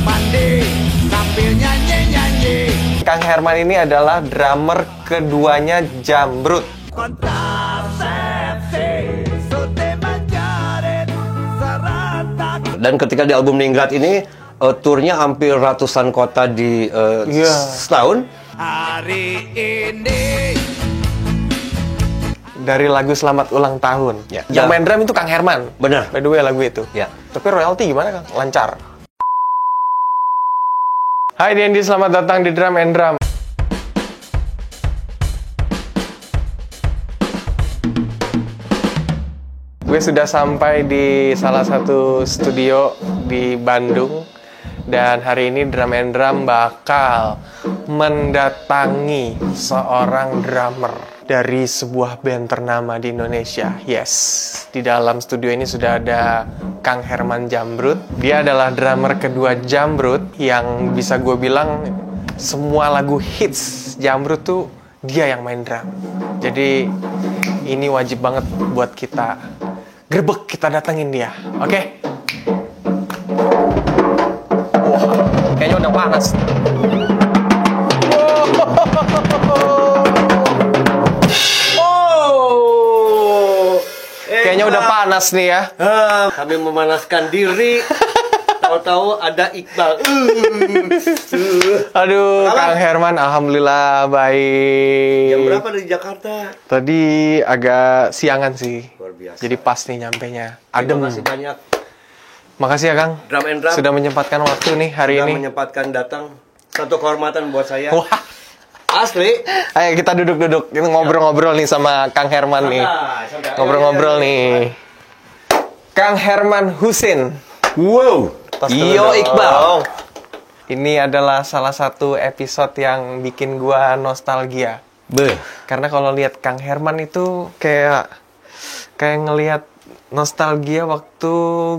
mandi sambil nyanyi-nyanyi. Kang Herman ini adalah drummer keduanya Jambrut. Kontrasepsi sudah menjadi serentak. Dan ketika di album Ningrat ini turnya hampir ratusan kota di setahun. Hari ini Dari lagu Selamat Ulang Tahun. Ya. Yang main drum itu Kang Herman. Benar. By the way lagu itu. Ya. Tapi royalti gimana Kang? Lancar. Hai Dendi, selamat datang di Drum and Drum. Gue sudah sampai di salah satu studio di Bandung. Dan hari ini Drum and Drum bakal mendatangi seorang drummer dari sebuah band ternama di Indonesia. Yes, di dalam studio ini sudah ada Kang Herman Jambrut. Dia adalah drummer kedua Jambrut yang bisa gue bilang semua lagu hits Jambrut tuh dia yang main drum. Jadi ini wajib banget buat kita grebek, kita datengin dia. Oke? Wah, kayaknya udah panas. Kayaknya udah panas nih ya. Kami memanaskan diri. Tahu-tahu ada Iqbal. Aduh, Kang Herman, alhamdulillah baik. Jam berapa dari Jakarta? Tadi agak siangan sih. Luar biasa. Jadi pas nih nyampenya. Adem. Terima kasih banyak. Makasih ya Kang. Drum and Drum sudah menyempatkan waktu nih hari sudah ini. menyempatkan datang. Satu kehormatan buat saya. Wah. Asli. Ayo kita duduk-duduk. Kita ngobrol-ngobrol nih sama Kang Herman nih. Santai. Ngobrol-ngobrol nih. Kang Herman Husin. Wow. Tos dulu Iyo dong. Iqbal. Ini adalah salah satu episode yang bikin gua nostalgia. Beh. Karena kalau lihat Kang Herman itu kayak ngelihat nostalgia waktu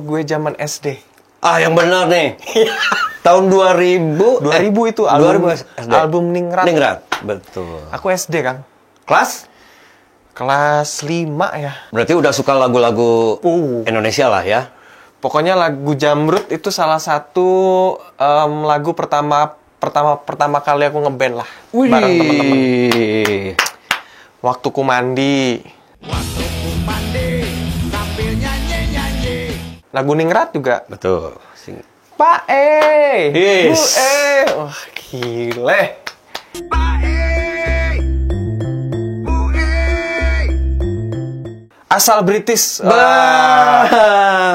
gue zaman SD. Ah, yang benar nih. Tahun 2000. 2000 itu album 2000 SD. album Ningrat. Ningrat. Betul. Aku SD, Kang. Kelas? Kelas 5 ya. Berarti udah suka lagu-lagu Indonesia lah ya. Pokoknya lagu Jambrut itu salah satu lagu pertama kali aku ngeband lah. Bareng temen-temen. Waktu ku mandi. waktu ku mandi sambil nyanyi-nyanyi. Lagu Ningrat juga. Betul. Pak Yes. Bu wah gile. Baik, buik. Asal British. Wah.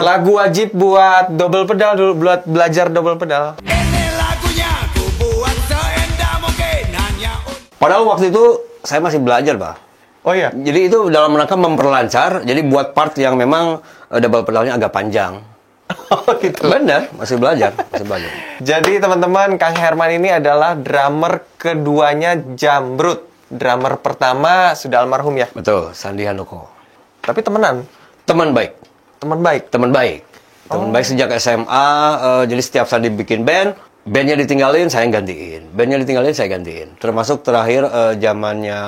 Lagu wajib buat double pedal dulu, buat belajar double pedal. Ini lagunya ku buat seendah mungkin hanya untuk. Padahal waktu itu saya masih belajar, Pak. Oh iya. Jadi itu dalam rangka memperlancar, jadi buat part yang memang double pedalnya agak panjang. Oh gitu. Benar, masih belajar. Jadi teman-teman, Kang Herman ini adalah drummer keduanya Jambrut. Drummer pertama sudah almarhum ya. Betul, Sandi Handoko. Tapi temenan. Teman baik. Teman baik. Teman baik sejak SMA. Jadi setiap Sandi bikin band, bandnya ditinggalin, saya gantiin. Bandnya ditinggalin, saya gantiin. Termasuk terakhir zamannya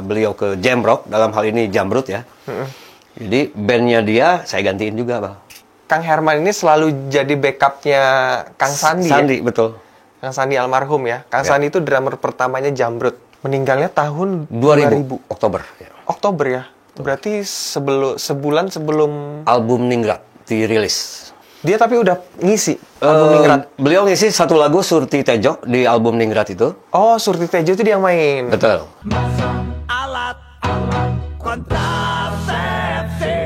beliau ke Jamrock, dalam hal ini Jambrut ya. Jadi bandnya dia, saya gantiin juga, Bang. Kang Herman ini selalu jadi backupnya Kang Sandi. Sandi, ya? betul. Kang Sandi almarhum ya. Kang Ya. Sandi itu drummer pertamanya Jambrut. Meninggalnya tahun 2000 Oktober. Ya. Oktober ya. Berarti sebulan sebelum Album Ningrat dirilis. dia tapi udah ngisi album Ningrat. Beliau ngisi satu lagu Surti Tejo di album Ningrat itu. Oh, Surti Tejo itu dia yang main. Betul. Alat kontrasepsi.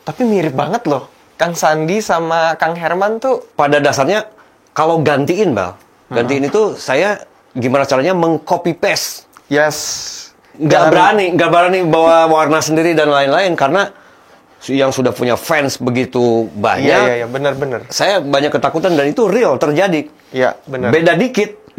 Tapi mirip banget loh. Kang Sandi sama Kang Herman tuh. Pada dasarnya kalau gantiin, Bang, gantiin itu saya gimana caranya meng-copy paste. Yes. Nggak berani bawa warna sendiri dan lain-lain karena yang sudah punya fans begitu banyak. Iya, benar-benar. Saya banyak ketakutan dan itu real terjadi. Iya, benar. Beda dikit,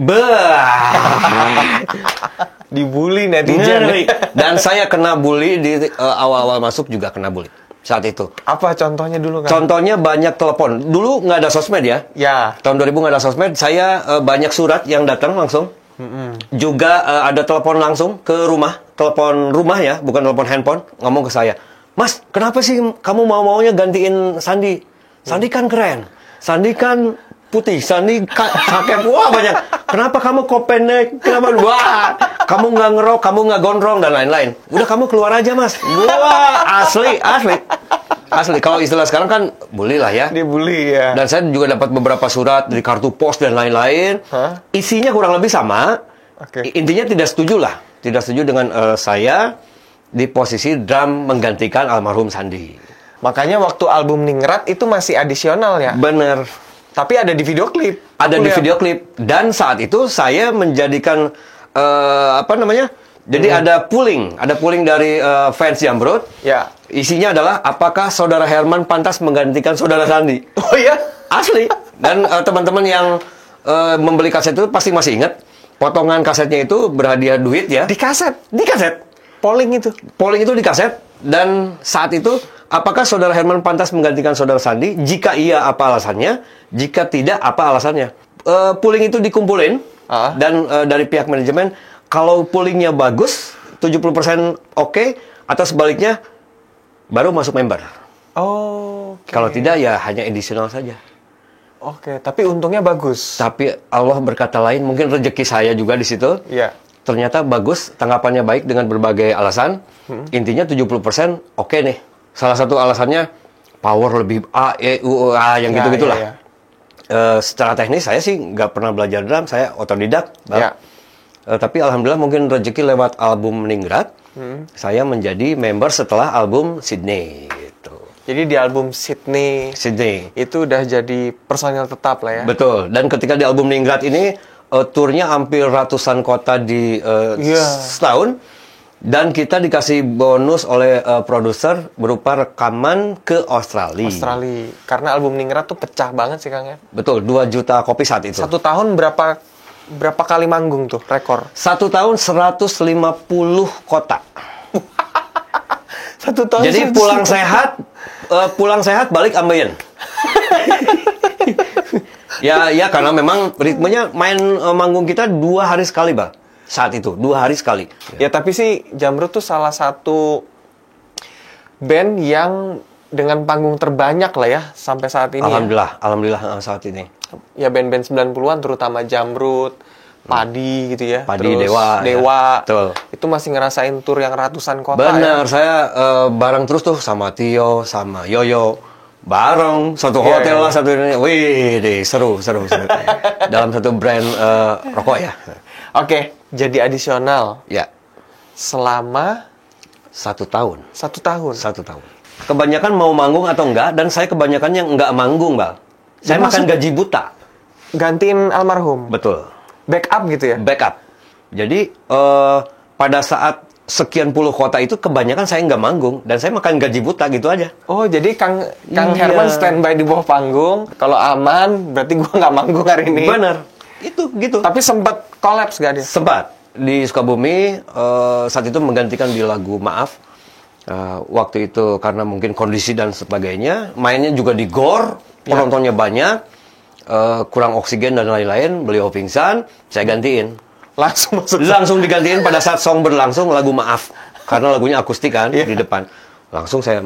Dibully netizen. ngeri. Dan saya kena bully di awal-awal masuk juga kena bully saat itu. Apa contohnya dulu kan? Contohnya banyak telepon. Dulu nggak ada sosmed ya. Ya. Tahun 2000 nggak ada sosmed. Saya banyak surat yang datang langsung. Juga ada telepon langsung ke rumah. Telepon rumah ya, bukan telepon handphone. Ngomong ke saya, Mas, kenapa sih kamu mau-maunya gantiin Sandi? Sandi kan keren. Sandi kan putih, Sandi cakep, wah banyak. Kenapa kamu kok pendek? Kenapa? Wah, kamu nggak ngerok, kamu nggak gondrong dan lain-lain. Udah kamu keluar aja mas. Wah, asli. Kalau istilah sekarang kan bully lah ya. Dibully ya. Dan saya juga dapat beberapa surat dari kartu pos dan lain-lain. Hah? Isinya kurang lebih sama. Oke. Intinya tidak setuju lah. Tidak setuju dengan saya di posisi drum menggantikan almarhum Sandi. Makanya waktu album Ningrat itu masih adisional ya. Bener. Tapi ada di video klip. Ada Aku di lihat. video klip. Dan saat itu saya menjadikan apa namanya? Jadi ada polling dari fans Jamrud. Ya. Isinya adalah apakah saudara Herman pantas menggantikan saudara Sandi? Oh ya? Asli. Dan teman-teman yang membeli kaset itu pasti masih ingat. Potongan kasetnya itu berhadiah duit ya. Di kaset. Di kaset. Polling itu. Polling itu di kaset. Dan saat itu, apakah saudara Herman pantas menggantikan saudara Sandi? Jika iya, apa alasannya? Jika tidak, apa alasannya? Polling itu dikumpulin. Dan dari pihak manajemen, kalau pollingnya bagus, 70% oke, atau sebaliknya, baru masuk member. Oh. Okay. Kalau tidak, ya hanya additional saja. Oke, tapi untungnya bagus. Tapi Allah berkata lain, mungkin rezeki saya juga di situ. Iya. Ternyata bagus, tanggapannya baik dengan berbagai alasan. Intinya 70% oke nih. Salah satu alasannya power lebih A, E, U, A, yang gitu-gitulah. Ya. Secara teknis saya sih nggak pernah belajar drum, saya otodidak. Ya. Tapi alhamdulillah mungkin rezeki lewat album Ningrat, saya menjadi member setelah album Sydney. Gitu. Jadi di album Sydney itu udah jadi personil tetap lah ya. Betul. Dan ketika di album Ningrat ini turnya hampir ratusan kota di setahun, dan kita dikasih bonus oleh produser berupa rekaman ke Australia. Karena album Ningrat tuh pecah banget sih Kang ya. Betul, 2 juta kopi saat itu. 1 tahun berapa kali manggung tuh rekor? 1 tahun 150 kota. 1 tahun. Jadi pulang sehat balik ambeien. ya karena memang ritmenya main manggung kita 2 hari sekali, Bang. Saat itu 2 hari sekali. Ya tapi sih Jamrud tuh salah satu band yang dengan panggung terbanyak lah ya sampai saat ini. Alhamdulillah saat ini. Ya band-band 90-an terutama Jamrud, Padi gitu ya. Padi, terus Dewa. Betul. Itu masih ngerasain tur yang ratusan kota. Bener, ya. saya bareng terus tuh sama Tio, sama Yoyo. Bareng, satu hotel lah, satu ini. Wih, seru. Dalam satu brand rokok ya. Oke, jadi adisional. Ya. Selama 1 tahun. 1 tahun. 1 tahun. Kebanyakan mau manggung atau enggak, dan saya kebanyakan yang enggak manggung, Bang. Saya makan gaji buta. Gantiin almarhum. Betul. Backup gitu ya? Backup. Jadi pada saat sekian puluh kota itu kebanyakan saya nggak manggung dan saya makan gaji buta gitu aja. Oh, jadi Kang Iya. Herman standby di bawah panggung. Kalau aman, berarti gua nggak manggung hari ini. Bener. Itu gitu. Tapi sempat kolaps gak dia? Sempat di Sukabumi saat itu menggantikan di lagu Maaf. Waktu itu karena mungkin kondisi dan sebagainya, mainnya juga di GOR, penontonnya banyak, kurang oksigen dan lain-lain, beliau pingsan, saya gantiin. Langsung digantiin pada saat song berlangsung lagu Maaf, karena lagunya akustik kan di depan. Langsung saya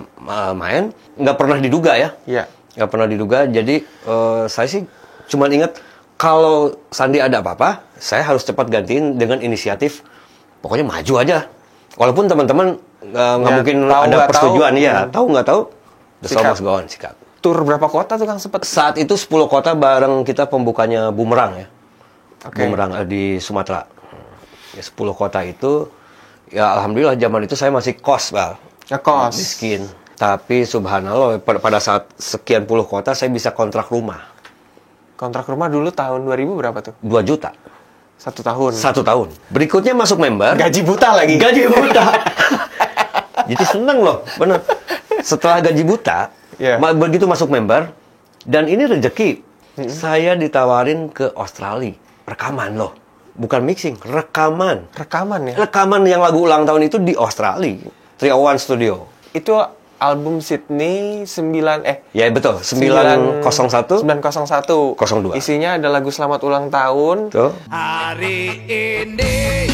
main, nggak pernah diduga ya. Nggak pernah diduga. Jadi saya sih cuma ingat kalau Sandi ada apa-apa, saya harus cepat gantiin dengan inisiatif. Pokoknya maju aja. Walaupun teman-teman nggak mungkin ada persetujuan, tahu nggak tahu, the show must go on, sikat. Tur berapa kota tuh Kang sempet? Saat itu 10 kota bareng kita pembukanya Bumerang ya. Bumerang di Sumatera. Ya, 10 kota itu, ya alhamdulillah zaman itu saya masih kos, Bal. Kos. Miskin. Tapi subhanallah pada saat sekian puluh kota saya bisa kontrak rumah. Kontrak rumah dulu tahun 2000 berapa tuh? 2 juta. 1 tahun. 1 tahun. Berikutnya masuk member. Gaji buta lagi. Gaji buta. Jadi seneng loh, bener. Setelah gaji buta, begitu masuk member, dan ini rezeki. Saya ditawarin ke Australia. Rekaman loh. Bukan mixing, rekaman. Rekaman ya? Rekaman yang lagu ulang tahun itu di Australia. 301 Studio. Itu album Sydney 9 Ya betul, 901 901 02. Isinya ada lagu selamat ulang tahun. Tuh. Hari ini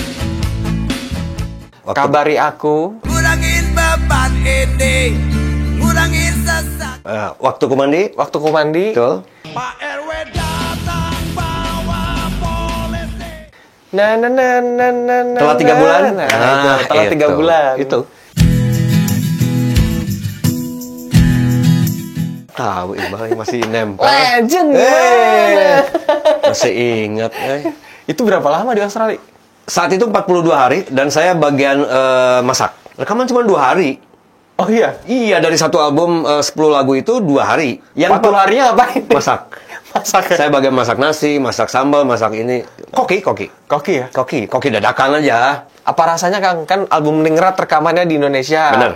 Kabari aku. ngurangin beban ini, ngurangin sesak. Waktu ku mandi. Waktu ku mandi. Betul. Pak RW dah Na na na na na na. Telah 3 bulan. Nah, telah 3 bulan. Itu. Tahu Iqbal masih nempel. Legend gimana? Masih ingat. Itu berapa lama di Australia? Saat itu 42 hari dan saya bagian masak. Rekaman cuma 2 hari. Oh iya? Iya, dari satu album 10 lagu itu 2 hari. Yang 40 harinya ngapain? Masak. Masak. Saya bagian masak nasi, masak sambal, masak ini. Koki. Koki ya? Koki dadakan aja. Apa rasanya Kang? Kan album Ningrat rekamannya di Indonesia. Bener.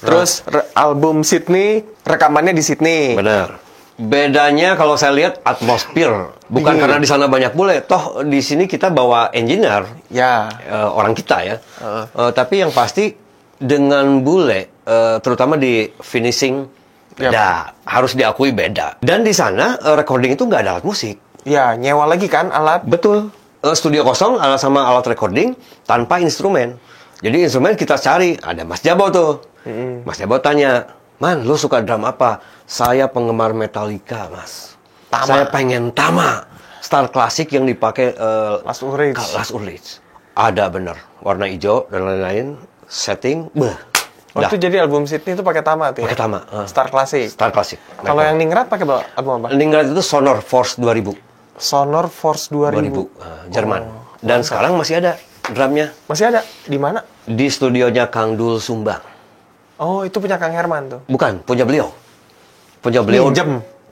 Terus album Sydney rekamannya di Sydney. Bener. Bedanya kalau saya lihat atmosfer. Bukan karena di sana banyak bule. Toh di sini kita bawa engineer. Ya. Orang kita ya. Tapi yang pasti dengan bule, terutama di finishing, beda. Harus diakui beda. Dan di sana recording itu nggak ada alat musik. Ya, nyewa lagi kan alat? Betul. Studio kosong sama alat recording tanpa instrumen. Jadi instrumen kita cari. Ada Mas Jabo tuh. Mas Jabo tanya, "Man, lu suka drum apa?" "Saya penggemar Metallica, Mas. Tama. Saya pengen Tama. Star klasik yang dipakai Lars Ulrich. Lars Ulrich." Ada bener. Warna hijau dan lain-lain. Setting. Oh, itu jadi album Sydney itu pakai Tama tuh ya? Pakai Tama. Star Classic. Star klasik. Kalau yang Ningrat pakai album apa? Ningrat itu Sonor Force 2000. Sonor Force 2000. Jerman. Dan sekarang masih ada drumnya. Masih ada? Di mana? Di studionya Kang Dul Sumbang. Oh, itu punya Kang Herman tuh. Bukan, punya beliau. Punya beliau.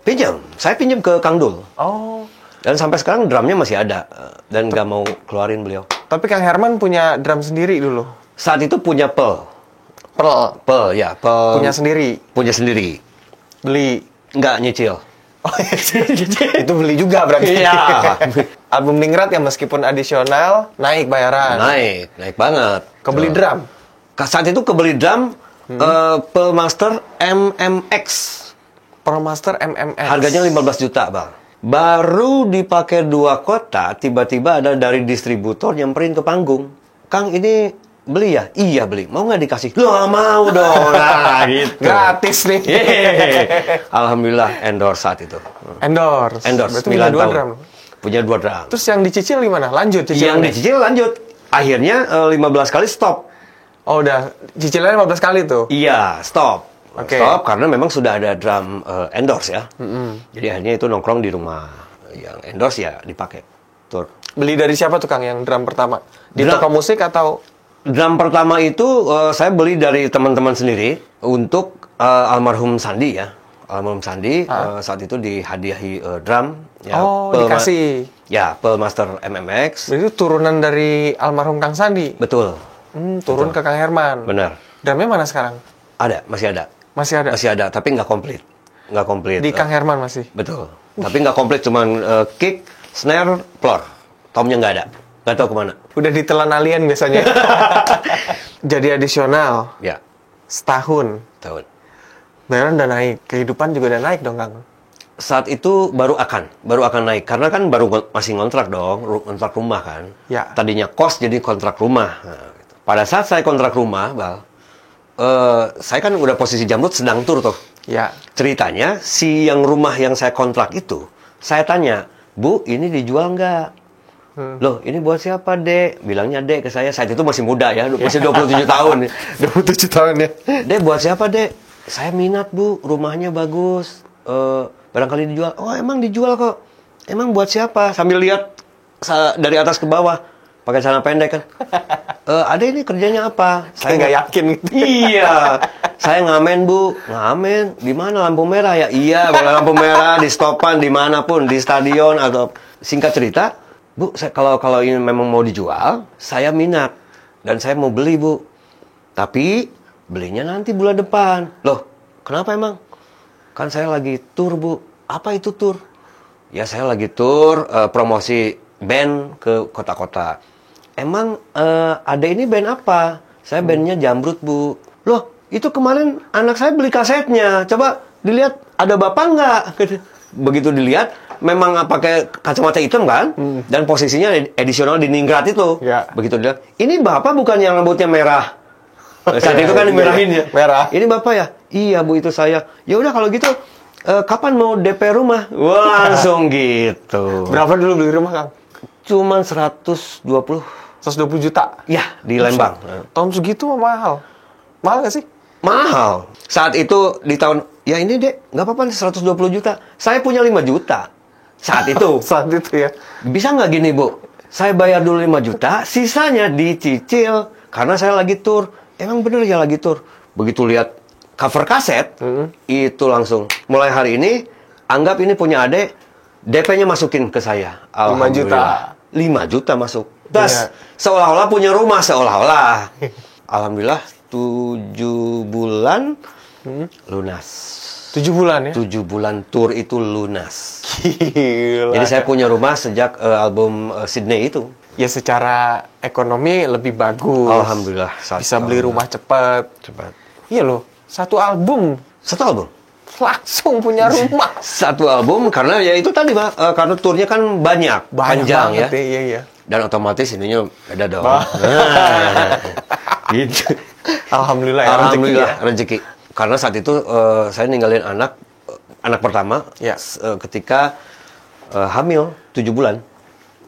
Pinjam. Saya pinjam ke Kang Dul. Oh. Dan sampai sekarang drumnya masih ada. Dan nggak mau keluarin beliau. Tapi Kang Herman punya drum sendiri dulu. Saat itu punya Pearl. Pearl. Punya sendiri. Punya sendiri. Beli. Nggak nyicil. Oh, itu beli juga berarti. Iya. Album Ningrat yang meskipun adisional, naik bayaran. Naik banget. Kebeli drum. Saat itu kebeli drum Pearl Master MMX. Pearl Master MMX. Harganya 15 juta, Bang. Baru dipakai 2 kota, tiba-tiba ada dari distributor nyamperin ke panggung. "Kang, ini beli ya?" "Iya, beli." "Mau nggak dikasih?" "Loh, mau dong." Nah, gitu. Gratis nih. Alhamdulillah endorse saat itu. Endorse. Endorse. Berarti punya 2 drum. Punya 2 drum. Terus yang dicicil gimana? Lanjut cicilan. Yang dicicil lanjut. Akhirnya 15 kali stop. Oh, udah. Cicilannya 15 kali tuh? Iya, stop. Oke. Stop karena memang sudah ada drum endorse ya. Jadi akhirnya itu nongkrong di rumah. Yang endorse ya dipakai. Tur. Beli dari siapa tuh Kang yang drum pertama? Di Drum- toko musik atau? Drum pertama itu saya beli dari teman-teman sendiri untuk almarhum Sandi ya. Almarhum Sandi saat itu dihadiahi drum. Ya, Oh, dikasih. Ya, Pearl Master MMX. Berarti itu turunan dari almarhum Kang Sandi? Betul. Turun ke Kang Herman? Benar. Drumnya mana sekarang? Ada, masih ada. Masih ada? Masih ada, tapi nggak komplit. Nggak komplit. Di Kang Herman masih? Betul. Tapi nggak komplit, cuman kick, snare, floor. Tomnya nggak ada. Nggak tahu kemana. Udah ditelan alien biasanya. Jadi adisional. Ya, Setahun. tahun. Bayaran udah naik. Kehidupan juga udah naik dong, Kang. Saat itu baru akan naik. Karena kan masih ngontrak dong, ngontrak rumah kan. Ya. Tadinya kos jadi kontrak rumah. Nah, gitu. Pada saat saya kontrak rumah, Bal, saya kan udah posisi Jamrut sedang tur tuh. Ya. Ceritanya, si yang rumah yang saya kontrak itu, saya tanya, "Bu, ini dijual nggak?" "Loh, ini buat siapa, Dek?" Bilangnya Dek ke saya. Saat itu masih muda ya, masih 27 tahun. 27 tahun ya. "Dek, buat siapa, Dek?" "Saya minat, Bu. Rumahnya bagus. Barangkali dijual." "Oh, emang dijual kok. Emang buat siapa?" Sambil lihat dari atas ke bawah. Pakai celana pendek kan. "Ada ini kerjanya apa?" Saya nggak yakin gitu. Iya. "Saya ngamen, Bu." "Ngamen? Di mana? Lampu merah ya?" "Iya, kalau lampu merah di stopan dimanapun, di stadion atau..." Singkat cerita, "Bu, kalau ini memang mau dijual, saya minat dan saya mau beli, Bu. Tapi belinya nanti bulan depan." "Loh, kenapa emang?" "Kan saya lagi tur, Bu." "Apa itu tur?" "Ya, saya lagi tur promosi band ke kota-kota." "Emang ada ini band apa?" "Saya bandnya Jamrut, Bu." "Loh, itu kemarin anak saya beli kasetnya. Coba dilihat, ada bapak nggak?" Begitu dilihat, memang pakai kacamata hitam kan? Dan posisinya edisional di Ningrat itu. Ya. Begitu dilihat, "Ini bapak bukan yang rambutnya merah?" Saat itu kan dimerahin ya. Merah. "Ini bapak ya?" "Iya, Bu, itu saya." "Ya udah kalau gitu, kapan mau DP rumah?" Wah, langsung gitu. Berapa dulu beli rumah, Kang? cuman 120 120 juta. ya di Lembang. Tahun segitu mah mahal. Mahal nggak sih? Mahal. Saat itu di tahun, ya ini dek, nggak apa-apa nih 120 juta. Saya punya 5 juta. Saat itu. Saat itu ya. Bisa nggak gini, Bu? Saya bayar dulu 5 juta, sisanya dicicil. Karena saya lagi tur. Emang bener ya lagi tur. Begitu lihat cover kaset, itu langsung. Mulai hari ini, anggap ini punya adek, DP-nya masukin ke saya. 5 juta. 5 juta masuk. Terus, Iya. seolah-olah punya rumah, seolah-olah. Alhamdulillah, 7 bulan lunas. 7 bulan ya? 7 bulan tur itu lunas. Gila. Jadi saya punya rumah sejak album Sydney itu. Ya secara ekonomi lebih bagus. Alhamdulillah. Bisa beli rumah cepat. Cepat. Iya loh, satu album Satu album. langsung punya rumah. Satu album karena ya itu tadi Pak, karena turnya kan banyak panjang ya. Banget ya. Iya. Dan otomatis ininya beda dong. Bah. Nah, gitu. Alhamdulillah ya, Alhamdulillah rezeki ya. rezeki. Karena saat itu saya ninggalin anak pertama Ya. Ketika hamil 7 bulan.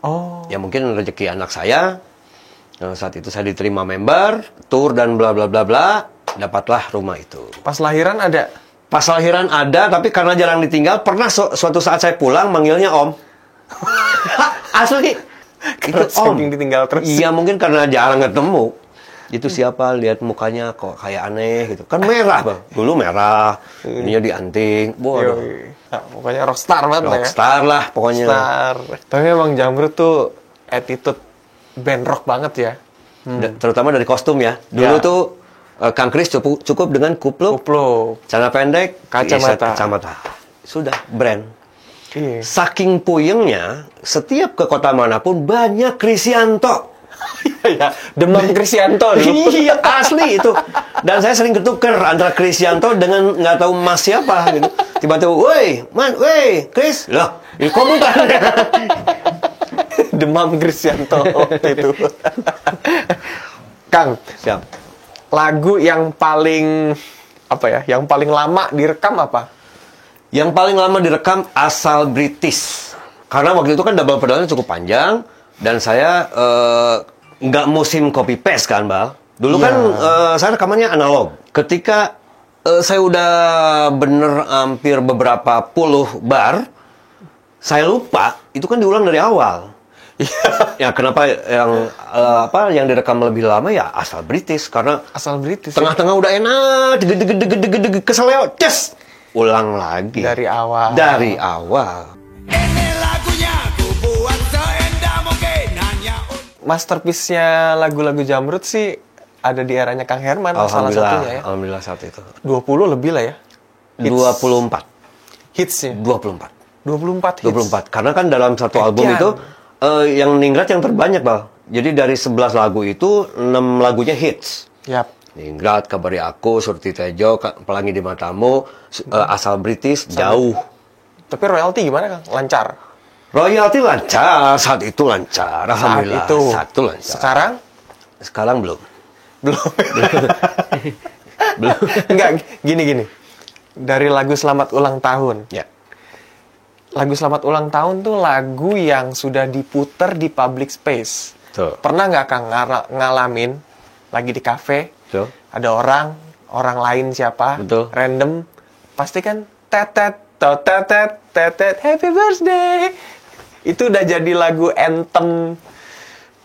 Oh, Ya mungkin rezeki anak saya. Saat itu saya diterima member, tur dan bla bla bla bla, dapatlah rumah itu. pas lahiran ada. Pas lahiran ada, tapi karena jarang ditinggal, pernah suatu saat saya pulang manggilnya Om. Asli. Itu Karena saking ditinggal terus. Iya, mungkin karena jarang ketemu. Itu siapa, lihat mukanya kok kayak aneh gitu. Kan merah, Bang. Dulu merah, ininya dianting. Bodoh. Yoi. Nah, pokoknya rockstar banget lah ya. Rockstar lah pokoknya. Rockstar. Tapi emang Jamrut tuh attitude band rock banget ya. Terutama dari kostum ya. Dulu Ya. tuh Kang Kris cukup dengan kupluk, Kuplo. celana pendek, Kacamata. kacamata. Sudah, brand. Iya. Saking puyengnya, setiap ke kota manapun banyak Krisianto. Iya, Demam Krisianto dulu. Iya, asli itu. Dan saya sering ketuker antara Krisianto dengan nggak tahu mas siapa gitu. Tiba-tiba, woi, Kris. Loh, ini kok bukan? Demam Krisianto waktu itu. Kang, Siap. lagu yang paling apa ya? Yang paling lama direkam apa? Yang paling lama direkam asal British. Karena waktu itu kan double pedalnya cukup panjang. Dan saya nggak musim copy paste kan, Bal. Dulu kan saya rekamannya analog. Ketika saya udah bener hampir beberapa puluh bar, saya lupa, itu kan diulang dari awal. Ya kenapa yang direkam lebih lama ya asal British. Karena Asal British. ya? tengah-tengah udah enak, deg keseleo, ces, ulang lagi. Dari awal. Dari awal. Ini lagunya ku buat seendah mungkin hanya untuk Masterpiece-nya lagu-lagu Jamrut sih ada di eranya Kang Herman salah satunya ya. Alhamdulillah saat itu. 20 lebih lah ya. 24. Hitsnya. 24. 24 hits. 24. Karena kan dalam satu album Sekian. itu yang ningrat yang terbanyak, Bal. Jadi dari 11 lagu itu 6 lagunya hits. Yap. Ningrat, Kabari Aku, Surti Tejo, Pelangi di Matamu, Asal British, Jauh. Tapi royalti gimana Kang? Lancar. Royalti lancar, saat itu lancar. Alhamdulillah. Saat itu lancar. Sekarang Sekarang belum. belum. Belum. Enggak, gini. Dari lagu Selamat Ulang Tahun. Ya. Lagu Selamat Ulang Tahun tuh lagu yang sudah diputer di public space. Tuh. Pernah nggak Kang ngalamin lagi di kafe, Tuh. ada orang lain siapa, Betul. random, pasti kan tetet, tetet, tetet, happy birthday. Itu udah jadi lagu anthem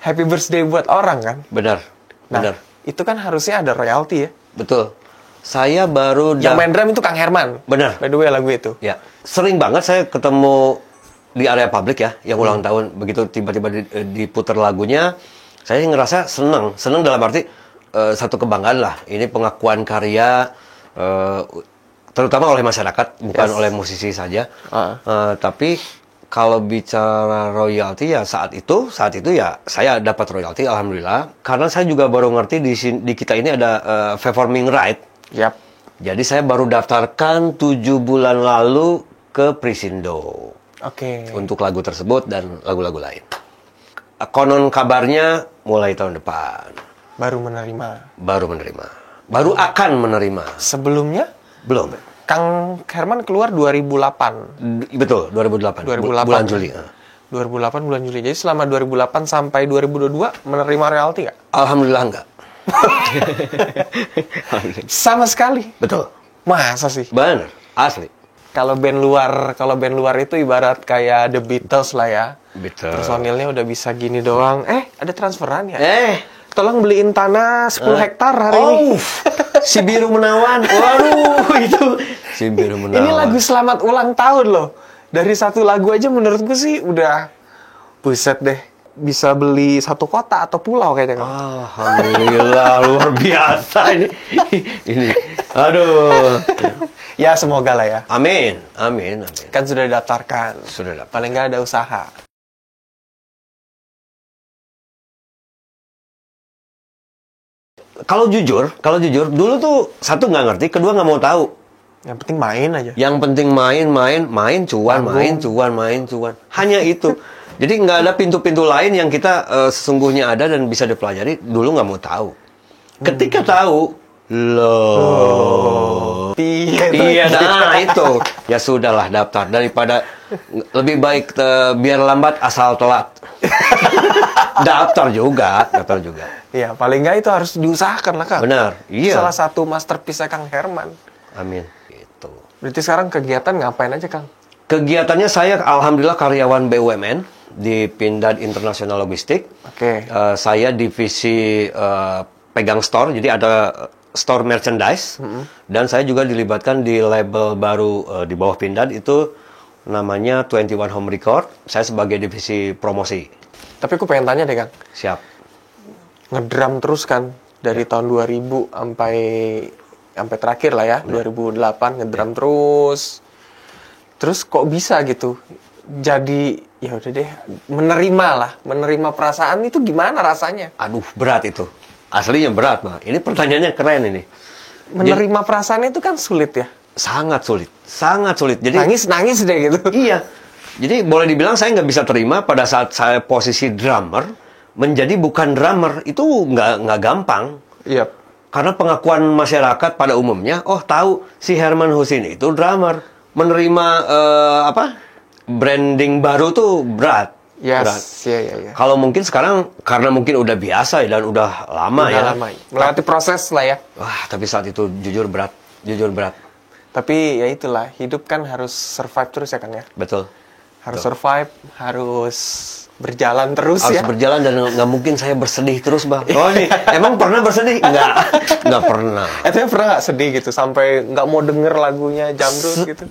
happy birthday buat orang kan. Benar. Nah, Benar. itu kan harusnya ada royalti ya. Betul. Saya baru Yang main drum itu Kang Herman. Benar. By the way lagu itu. Ya, sering banget saya ketemu di area publik ya, yang ulang tahun. Begitu tiba-tiba diputar lagunya, saya ngerasa senang. Senang dalam arti satu kebanggaan lah. Ini pengakuan karya, terutama oleh masyarakat, bukan oleh musisi saja. Tapi kalau bicara royalti ya saat itu ya saya dapat royalti, alhamdulillah. Karena saya juga baru ngerti di kita ini ada performing right. Yap. Jadi saya baru daftarkan 7 bulan lalu ke Prisindo Oke. untuk lagu tersebut dan lagu-lagu lain. Konon kabarnya mulai tahun depan Baru menerima. baru akan menerima. Sebelumnya Belum. Kang Herman keluar 2008. Betul, 2008. 2008. Bulan Juli. 2008 bulan Juli. Jadi selama 2008 sampai 2022 menerima royalti nggak? Alhamdulillah enggak. Sama sekali. Betul. Masa sih? Bener, asli. Kalau band luar itu ibarat kayak The Beatles lah ya. Betul. Personilnya udah bisa gini doang. Ada transferan ya? Tolong Tolong beliin tanah 10 hektar hari ini. Si Biru Menawan. Waduh, itu si Biru Menawan. Ini lagu selamat ulang tahun loh. Dari satu lagu aja menurutku sih udah buset deh. Bisa beli satu kota atau pulau kayaknya. Alhamdulillah, luar biasa ini. Ini. Aduh. Ya semoga lah ya. Amin, amin, amin. Kan sudah didaftarkan. Sudah dapat. Paling nggak ada usaha. Kalau jujur, dulu tuh satu nggak ngerti, kedua nggak mau tahu. Yang penting main aja. Yang penting main cuan, main cuan. Hanya itu. Jadi nggak ada pintu-pintu lain yang kita sesungguhnya ada dan bisa dipelajari. Dulu nggak mau tahu. Ketika tahu, loh. Iya, nah itu. Ya sudahlah daftar. Daripada lebih baik biar lambat asal telat. Daftar juga. Iya, paling nggak itu harus diusahakan lah, Kak. Benar, iya. Salah satu masterpiece Kang Herman. Amin. Gitu. Berarti sekarang kegiatan ngapain aja, Kang? Kegiatannya saya alhamdulillah karyawan BUMN di Pindad International Logistik. Oke. Saya divisi pegang store, jadi ada store merchandise. Dan saya juga dilibatkan di label baru di bawah Pindad itu namanya 21 Home Record. Saya sebagai divisi promosi. Tapi aku pengen tanya deh, Kang. Siap. Ngedrum terus kan dari tahun 2000 sampai terakhir lah ya, 2008 ngedrum terus. Terus kok bisa gitu? Jadi ya udah deh, menerima perasaan itu gimana rasanya? Aduh, berat itu. Aslinya berat, Mbak. Ini pertanyaannya keren ini. Menerima perasaan itu kan sulit ya? Sangat sulit. Jadi Nangis deh gitu. Iya. Jadi boleh dibilang saya nggak bisa terima pada saat saya posisi drummer menjadi bukan drummer itu nggak gampang. Iya. Karena pengakuan masyarakat pada umumnya, tahu si Herman Husin itu drummer. Menerima branding baru tuh berat. Yes. Berat. Iya. Kalau mungkin sekarang karena mungkin udah biasa dan udah lama ya. Melewati proses lah ya. Wah, tapi saat itu jujur berat. Tapi ya itulah, hidup kan harus survive terus ya, Kang ya. Betul. Harus survive, harus berjalan terus ya. Harus berjalan dan nggak mungkin saya bersedih terus, Bang. Oh nih, emang pernah bersedih? Nggak pernah. Tapi pernah nggak sedih gitu sampai nggak mau denger lagunya Jamrud gitu?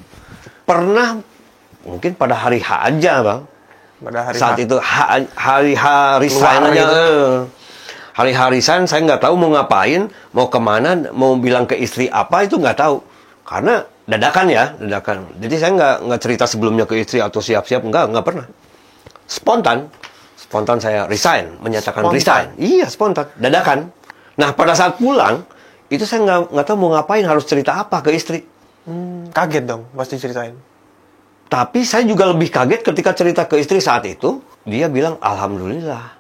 Pernah, mungkin pada hari H aja, Bang. Pada hari saat H. itu hari resign aja. Gitu. Hari resign saya nggak tahu mau ngapain, mau kemana, mau bilang ke istri apa itu nggak tahu. Karena dadakan. Jadi saya nggak cerita sebelumnya ke istri atau siap-siap, nggak pernah. Spontan saya resign, menyatakan resign. Iya, spontan, dadakan. Nah, pada saat pulang, itu saya nggak tahu mau ngapain, harus cerita apa ke istri. Kaget dong, pasti ceritain. Tapi saya juga lebih kaget ketika cerita ke istri saat itu, dia bilang, Alhamdulillah.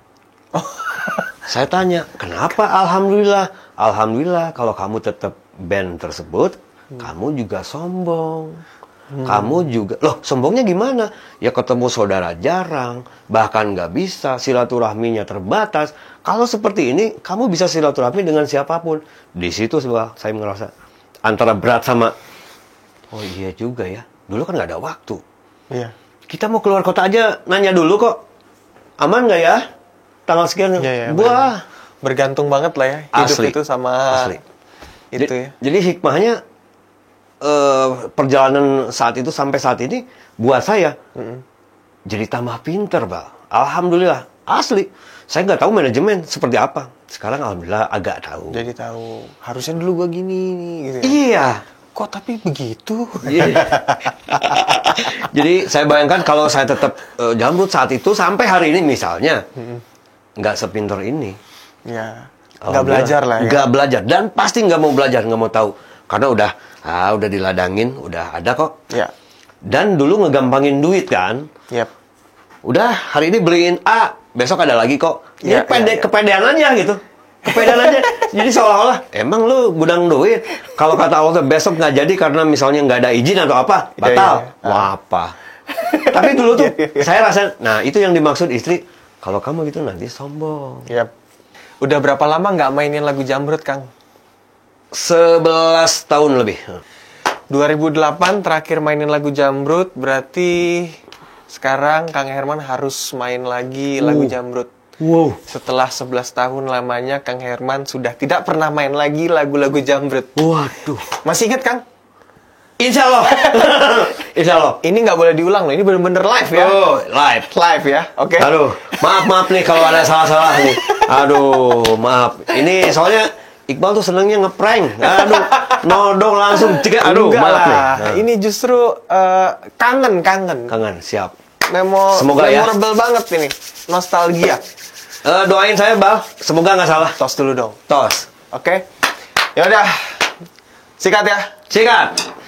Saya tanya, kenapa Alhamdulillah? Alhamdulillah, kalau kamu tetap band tersebut, kamu juga sombong. Kamu juga, sombongnya gimana? Ya ketemu saudara jarang, bahkan nggak bisa, silaturahminya terbatas. Kalau seperti ini, kamu bisa silaturahmi dengan siapapun. Di situ saya merasa antara berat sama, oh iya juga ya, dulu kan nggak ada waktu. Iya. Kita mau keluar kota aja, nanya dulu kok, aman nggak ya? Tanggal sekian, wah, bergantung banget lah ya, hidup asli. Itu sama itu ya. Jadi hikmahnya, perjalanan saat itu sampai saat ini buat saya jadi tambah pinter, Bang. Alhamdulillah, asli. Saya nggak tahu manajemen seperti apa. Sekarang alhamdulillah agak tahu. Jadi tahu harusnya dulu gua gini gitu ya. Iya. Kok tapi begitu? Iya. Jadi saya bayangkan kalau saya tetap Jamrud saat itu sampai hari ini misalnya nggak sepinter ini. Ya. Nggak belajar lah ya. Nggak belajar dan pasti nggak mau belajar, nggak mau tahu. Karena udah diladangin, udah ada kok. Ya. Dan dulu ngegampangin duit kan. Yep. Udah hari ini beliin A, besok ada lagi kok. Ini Ya. kepedean aja gitu. Kepedean aja. Jadi seolah-olah, emang lu gudang duit. Kalau kata Allah besok nggak jadi karena misalnya nggak ada izin atau apa, batal. Iya. Wah apa? Tapi dulu tuh saya rasa, nah itu yang dimaksud istri. Kalau kamu gitu nanti sombong. Yap. Udah berapa lama nggak mainin lagu Jamrut, Kang? 11 tahun lebih. 2008 terakhir mainin lagu Jamrut, berarti sekarang Kang Herman harus main lagi lagu Jamrut. Wow. Setelah 11 tahun lamanya, Kang Herman sudah tidak pernah main lagi lagu-lagu Jamrut. Waduh. Masih ingat, Kang? Insya Allah. Insya Allah. Ini nggak boleh diulang loh, ini bener-bener live ya. Oh, live. Live ya, oke. Aduh, maaf nih kalau ada salah-salah nih. Aduh, maaf. Ini soalnya Iqbal tuh senengnya ngeprank. Aduh, nodong langsung. Aduh, Enggak maaf nih. lah. Nah, Ini justru kangen. kangen, siap. Semoga ya. memorable banget ini. Nostalgia. Doain saya, Bal. Semoga nggak salah. Tos dulu dong. Tos. Oke. Ya udah. Sikat ya. Sikat.